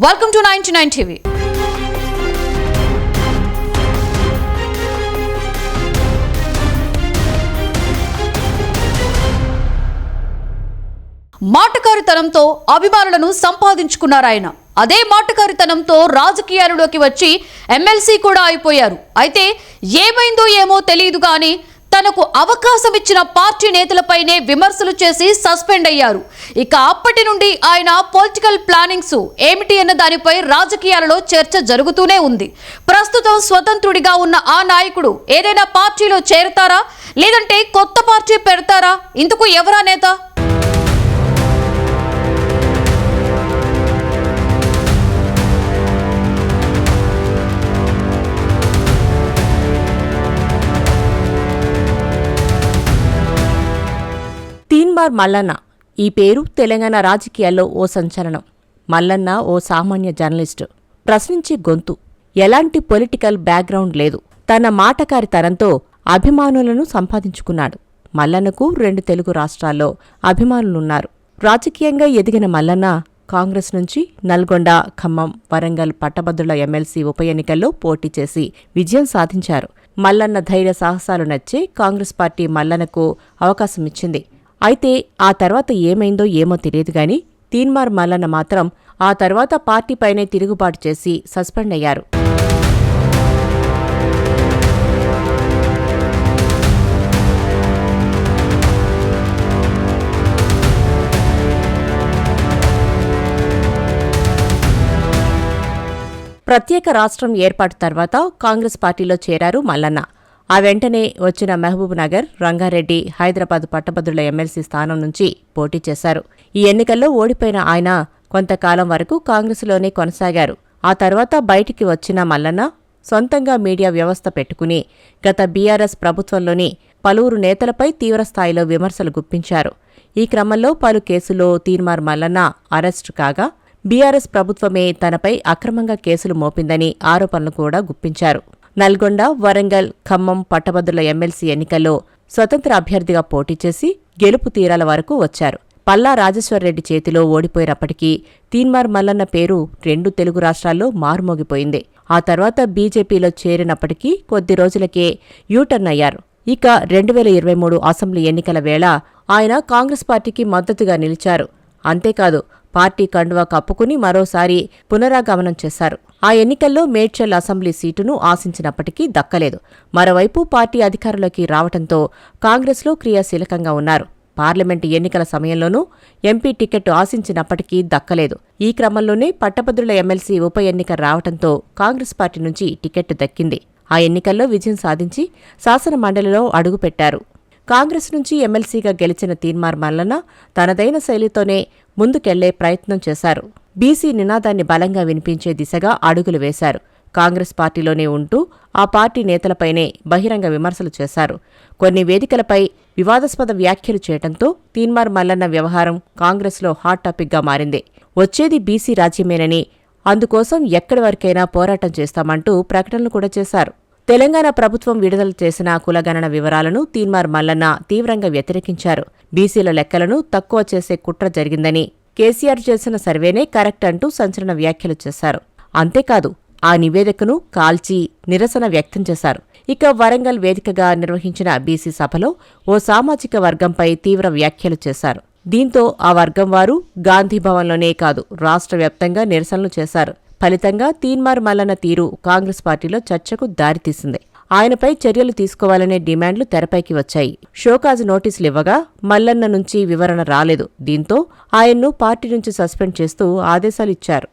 Welcome to 99 TV. మాటకారితనంతో అభిమానులను సంపాదించుకున్నారాయన. అదే మాటకారితనంతో రాజకీయాలలోకి వచ్చి ఎమ్మెల్సీ కూడా అయిపోయారు. అయితే ఏమైందో ఏమో తెలియదు కానీ తనకు అవకాశం ఇచ్చిన పార్టీ నేతలపైనే విమర్శలు చేసి సస్పెండ్ అయ్యారు. ఇక అప్పటి నుండి ఆయన పొలిటికల్ ప్లానింగ్స్ ఏమిటి అన్న దానిపై రాజకీయాలలో చర్చ జరుగుతూనే ఉంది. ప్రస్తుతం స్వతంత్రుడిగా ఉన్న ఆ నాయకుడు ఏదైనా పార్టీలో చేరతారా లేదంటే కొత్త పార్టీ పెడతారా? ఇందుకు ఎవరా నేత? తీన్మార్ మల్లన్న ఈ పేరు తెలంగాణ రాజకీయాల్లో ఓ సంచలనం. మల్లన్న ఓ సామాన్య జర్నలిస్టు, ప్రశ్నించే గొంతు, ఎలాంటి పొలిటికల్ బ్యాక్గ్రౌండ్ లేదు. తన మాటకారితనంతో అభిమానులను సంపాదించుకున్నాడు. మల్లన్నకు 2 తెలుగు రాష్ట్రాల్లో అభిమానులున్నారు. రాజకీయంగా ఎదిగిన మల్లన్న కాంగ్రెస్ నుంచి నల్గొండ, ఖమ్మం, వరంగల్ పట్టభద్రుల ఎమ్మెల్సీ ఉప ఎన్నికల్లో పోటీ చేసి విజయం సాధించారు. మల్లన్న ధైర్య సాహసాలు నచ్చే కాంగ్రెస్ పార్టీ మల్లన్నకు అవకాశమిచ్చింది. అయితే ఆ తర్వాత ఏమైందో ఏమో తెలియదుగాని తీన్మార్ మల్లన్న మాత్రం ఆ తర్వాత పార్టీపైనే తిరుగుబాటు చేసి సస్పెండ్ అయ్యారు. ప్రత్యేక రాష్ట్రం ఏర్పాటు తర్వాత కాంగ్రెస్ పార్టీలో చేరారు మల్లన్న. ఆ వెంటనే వచ్చిన మహబూబ్ నగర్, రంగారెడ్డి, హైదరాబాద్ పట్టభద్రుల ఎమ్మెల్సీ స్థానం నుంచి పోటీ చేశారు. ఈ ఎన్నికల్లో ఓడిపోయిన ఆయన కొంతకాలం వరకు కాంగ్రెసులోనే కొనసాగారు. ఆ తర్వాత బయటికి వచ్చిన మల్లన్న సొంతంగా మీడియా వ్యవస్థ పెట్టుకుని గత బీఆర్ఎస్ ప్రభుత్వంలోని పలువురు నేతలపై తీవ్రస్థాయిలో విమర్శలు గుప్పించారు. ఈ క్రమంలో పలు కేసుల్లో తీన్మార్ మల్లన్న అరెస్టు కాగా బీఆర్ఎస్ ప్రభుత్వమే తనపై అక్రమంగా కేసులు మోపిందని ఆరోపణలు కూడా గుప్పించారు. నల్గొండ, వరంగల్, ఖమ్మం పట్టభద్రుల ఎమ్మెల్సీ ఎన్నికల్లో స్వతంత్ర అభ్యర్థిగా పోటీ చేసి గెలుపు తీరాల వరకు వచ్చారు. పల్లా రాజేశ్వర్రెడ్డి చేతిలో ఓడిపోయినప్పటికీ తీన్మార్ మల్లన్న పేరు 2 తెలుగు రాష్ట్రాల్లో మారుమోగిపోయింది. ఆ తర్వాత బీజేపీలో చేరినప్పటికీ కొద్ది రోజులకే యూటర్న్ అయ్యారు. ఇక 2023 అసెంబ్లీ ఎన్నికల వేళ ఆయన కాంగ్రెస్ పార్టీకి మద్దతుగా నిలిచారు. అంతేకాదు పార్టీ కండువా కప్పుకుని మరోసారి పునరాగమనం చేశారు. ఆ ఎన్నికల్లో మేడ్చల్ అసెంబ్లీ సీటును ఆశించినప్పటికీ దక్కలేదు. మరోవైపు పార్టీ అధికారంలోకి రావడంతో కాంగ్రెస్లో క్రియాశీలకంగా ఉన్నారు. పార్లమెంటు ఎన్నికల సమయంలోనూ ఎంపీ టికెట్ ఆశించినప్పటికీ దక్కలేదు. ఈ క్రమంలోనే పట్టభద్రుల ఎమ్మెల్సీ ఉప ఎన్నిక రావడంతో కాంగ్రెస్ పార్టీ నుంచి టికెట్ దక్కింది. ఆ ఎన్నికల్లో విజయం సాధించి శాసన మండలిలో అడుగుపెట్టారు. కాంగ్రెస్ నుంచి ఎమ్మెల్సీగా గెలిచిన తీన్మార్ మల్లన్న తనదైన శైలితోనే ముందుకెళ్లే ప్రయత్నం చేశారు. బీసీ నినాదాన్ని బలంగా వినిపించే దిశగా అడుగులు వేశారు. కాంగ్రెస్ పార్టీలోనే ఉంటూ ఆ పార్టీ నేతలపైనే బహిరంగ విమర్శలు చేశారు. కొన్ని వేదికలపై వివాదాస్పద వ్యాఖ్యలు చేయడంతో తీన్మార్ మల్లన్న వ్యవహారం కాంగ్రెస్లో హాట్ టాపిక్గా మారింది. వచ్చేది బీసీ రాజ్యమేనని, అందుకోసం ఎక్కడి వరకైనా పోరాటం చేస్తామంటూ ప్రకటనలు కూడా చేశారు. తెలంగాణ ప్రభుత్వం విడుదల చేసిన కులగణన వివరాలను తీన్మార్ మల్లన్న తీవ్రంగా వ్యతిరేకించారు. బీసీల లెక్కలను తక్కువ చేసే కుట్ర జరిగిందని, కేసీఆర్ చేసిన సర్వేనే కరెక్ట్ అంటూ సంచలన వ్యాఖ్యలు చేశారు. అంతేకాదు ఆ నివేదికను కాల్చి నిరసన వ్యక్తం చేశారు. ఇక వరంగల్ వేదికగా నిర్వహించిన బీసీ సభలో ఓ సామాజిక వర్గంపై తీవ్ర వ్యాఖ్యలు చేశారు. దీంతో ఆ వర్గం వారు గాంధీభవన్లోనే కాదు రాష్ట్ర వ్యాప్తంగా నిరసనలు చేశారు. ఫలితంగా తీన్మార్ మల్లన్న తీరు కాంగ్రెస్ పార్టీలో చర్చకు దారితీసింది. ఆయనపై చర్యలు తీసుకోవాలనే డిమాండ్లు తెరపైకి వచ్చాయి. షోకాజ్ నోటీసులివ్వగా మల్లన్న నుంచి వివరణ రాలేదు. దీంతో ఆయన్ను పార్టీ నుంచి సస్పెండ్ చేస్తూ ఆదేశాలిచ్చారు.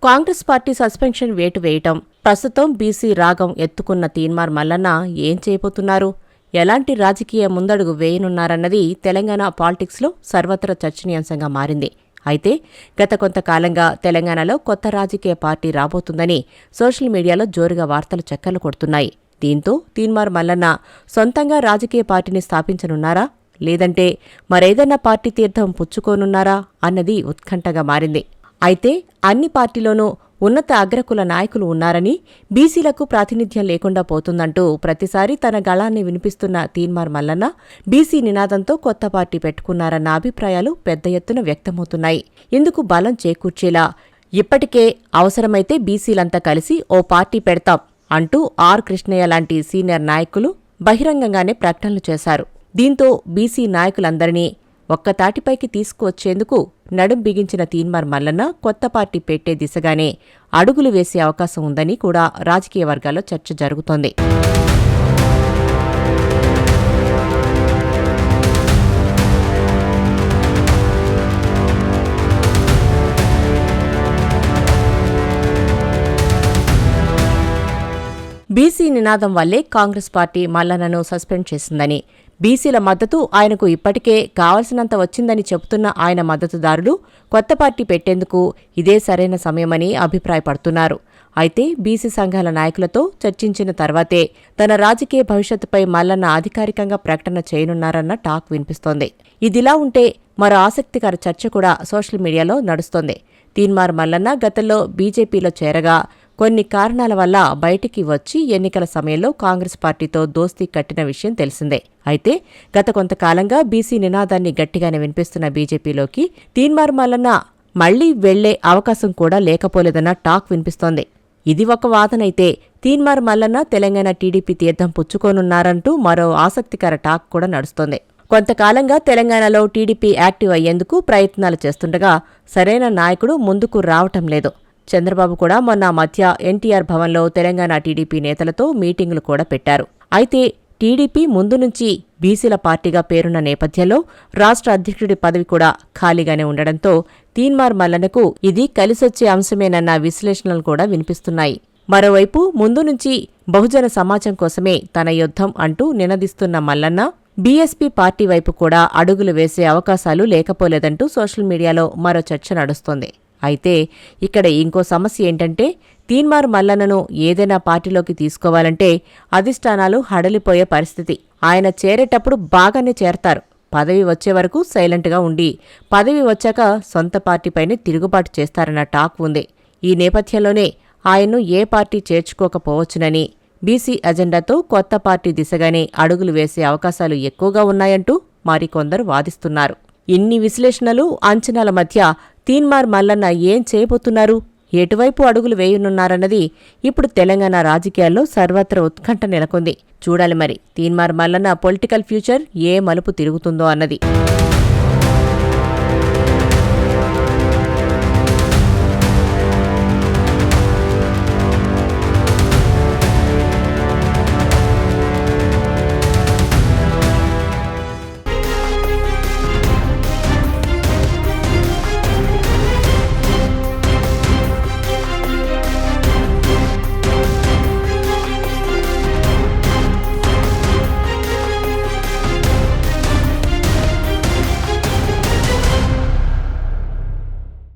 కాంగ్రెస్ పార్టీ సస్పెన్షన్ వేటు వేయటం, ప్రస్తుతం బీసీ రాగం ఎత్తుకున్న తీన్మార్ మల్లన్న ఏం చేయబోతున్నారు, ఎలాంటి రాజకీయ ముందడుగు వేయనున్నారన్నది తెలంగాణ పాలిటిక్స్లో సర్వత్రా చర్చనీయాంశంగా మారింది. అయితే గత కొంతకాలంగా తెలంగాణలో కొత్త రాజకీయ పార్టీ రాబోతుందని సోషల్ మీడియాలో జోరుగా వార్తలు చక్కర్లు కొడుతున్నాయి. దీంతో తీన్మార్ మల్లన్న సొంతంగా రాజకీయ పార్టీని స్థాపించనున్నారా లేదంటే మరేదన్నా పార్టీ తీర్థం పుచ్చుకోనున్నారా అన్నది ఉత్కంఠగా మారింది. అయితే అన్ని పార్టీలోనూ ఉన్నత అగ్రకుల నాయకులు ఉన్నారని, బీసీలకు ప్రాతినిధ్యం లేకుండా పోతుందంటూ ప్రతిసారి తన గళాన్ని వినిపిస్తున్న తీన్మార్ మల్లన్న బీసీ నినాదంతో కొత్త పార్టీ పెట్టుకున్నారన్న అభిప్రాయాలు పెద్ద ఎత్తున వ్యక్తమవుతున్నాయి. ఇందుకు బలం చేకూర్చేలా ఇప్పటికే అవసరమైతే బీసీలంతా కలిసి ఓ పార్టీ పెడతాం అంటూ ఆర్ కృష్ణయ్య లాంటి సీనియర్ నాయకులు బహిరంగంగానే ప్రకటనలు చేశారు. దీంతో బీసీ నాయకులందరినీ ఒక్కతాటిపైకి తీసుకువచ్చేందుకు నడుం బిగించిన తీన్మార్ మల్లన్న కొత్త పార్టీ పెట్టే దిశగానే అడుగులు వేసే అవకాశం ఉందని కూడా రాజకీయ వర్గాల్లో చర్చ జరుగుతోంది. బీసీ నినాదం వల్లే కాంగ్రెస్ పార్టీ మల్లన్నను సస్పెండ్ చేసిందని, బీసీల మద్దతు ఆయనకు ఇప్పటికే కావలసినంత వచ్చిందని చెబుతున్న ఆయన మద్దతుదారులు కొత్త పార్టీ పెట్టేందుకు ఇదే సరైన సమయమని అభిప్రాయపడుతున్నారు. అయితే బీసీ సంఘాల నాయకులతో చర్చించిన తర్వాతే తన రాజకీయ భవిష్యత్తుపై మల్లన్న అధికారికంగా ప్రకటన చేయనున్నారన్న టాక్ వినిపిస్తోంది. ఇదిలా ఉంటే మరో ఆసక్తికర చర్చ కూడా సోషల్ మీడియాలో నడుస్తోంది. తీన్మార్ మల్లన్న గతంలో బీజేపీలో చేరగా కొన్ని కారణాల వల్ల బయటికి వచ్చి ఎన్నికల సమయంలో కాంగ్రెస్ పార్టీతో దోస్తీ కట్టిన విషయం తెలిసిందే. అయితే గత కొంతకాలంగా బీసీ నినాదాన్ని గట్టిగానే వినిపిస్తున్న బీజేపీలోకి తీన్మార్ మల్లన్న మళ్లీ వెళ్లే అవకాశం కూడా లేకపోలేదన్న టాక్ వినిపిస్తోంది. ఇది ఒక వాదనైతే తీన్మార్ మల్లన్న తెలంగాణ టీడీపీ తీర్థం పుచ్చుకోనున్నారంటూ మరో ఆసక్తికర టాక్ కూడా నడుస్తోంది. కొంతకాలంగా తెలంగాణలో టీడీపీ యాక్టివ్ అయ్యేందుకు ప్రయత్నాలు చేస్తుండగా సరైన నాయకుడు ముందుకు రావటం లేదు. చంద్రబాబు కూడా మొన్న మధ్య ఎన్టీఆర్ భవన్లో తెలంగాణ టీడీపీ నేతలతో మీటింగులు కూడా పెట్టారు. అయితే టీడీపీ ముందు నుంచి బీసీల పార్టీగా పేరున్న నేపథ్యంలో రాష్ట్ర అధ్యక్షుడి పదవి కూడా ఖాళీగానే ఉండడంతో తీన్మార్ మల్లన్నకు ఇది కలిసొచ్చే అంశమేనన్న విశ్లేషణలు కూడా వినిపిస్తున్నాయి. మరోవైపు ముందు నుంచి బహుజన సమాజం కోసమే తన యుద్ధం అంటూ నినదిస్తున్న మల్లన్న బీఎస్పీ పార్టీ వైపు కూడా అడుగులు వేసే అవకాశాలు లేకపోలేదంటూ సోషల్ మీడియాలో మరో చర్చ నడుస్తోంది. అయితే ఇక్కడ ఇంకో సమస్య ఏంటంటే తీన్మార్ మల్లన్నను ఏదైనా పార్టీలోకి తీసుకోవాలంటే అధిష్టానాలు హడలిపోయే పరిస్థితి. ఆయన చేరేటప్పుడు బాగానే చేరతారు, పదవి వచ్చే వరకు సైలెంట్గా ఉండి పదవి వచ్చాక సొంత పార్టీపైనే తిరుగుబాటు చేస్తారన్న టాక్ ఉంది. ఈ నేపథ్యంలోనే ఆయన్ను ఏ పార్టీ చేర్చుకోకపోవచ్చునని, బీసీ అజెండాతో కొత్త పార్టీ దిశగానే అడుగులు వేసే అవకాశాలు ఎక్కువగా ఉన్నాయంటూ మరికొందరు వాదిస్తున్నారు. ఇన్ని విశ్లేషణలు, అంచనాల మధ్య తీన్మార్ మల్లన్న ఏం చేయబోతున్నారు, ఎటువైపు అడుగులు వేయనున్నారన్నది ఇప్పుడు తెలంగాణ రాజకీయాల్లో సర్వత్రా ఉత్కంఠ నెలకొంది. చూడాలి మరి తీన్మార్ మల్లన్న పొలిటికల్ ఫ్యూచర్ ఏ మలుపు తిరుగుతుందో అన్నది.